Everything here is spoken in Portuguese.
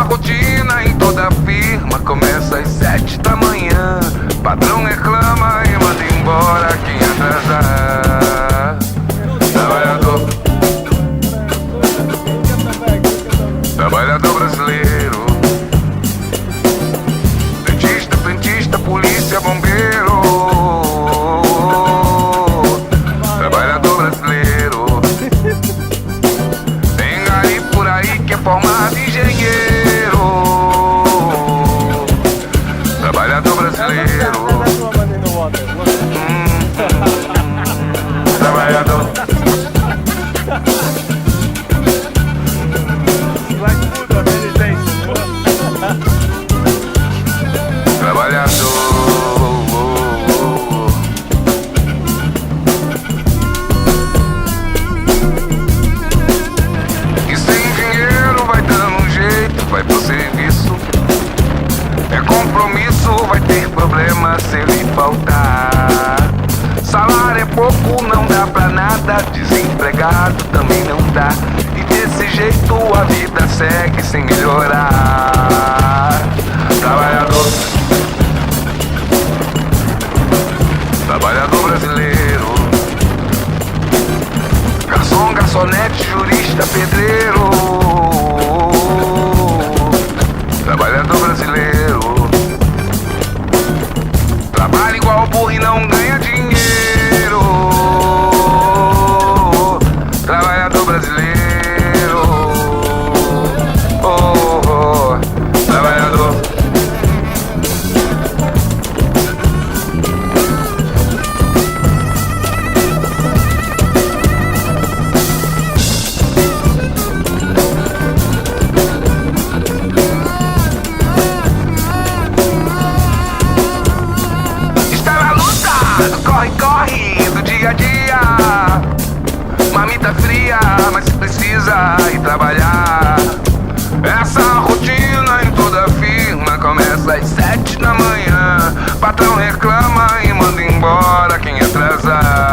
Essa rotina em toda firma começa às 7 da manhã. Patrão reclama e manda embora quem atrasar. Trabalhador brasileiro, dentista, frentista, polícia, bombeiro. Trabalhador brasileiro, tem gari por aí que é formado engenheiro. Trabalhador brasileiro, trabalhador. E sem dinheiro vai dando um jeito, vai pro serviço. É compromisso, vai ter problema se ele faltar. Salário é pouco, não dá pra nada. Desempregado também não dá. E desse jeito a vida segue sem melhorar. Trabalhador brasileiro, garçom, garçonete, jurista, pedreiro. Trabalhador brasileiro, trabalha igual burro e não ganha dinheiro. Trabalhador brasileiro, oh, oh, trabalhador. Corre, corre do dia a dia. Marmita fria, mas se precisa ir trabalhar. Essa rotina em toda firma começa às 7 da manhã. Patrão reclama e manda embora quem atrasar.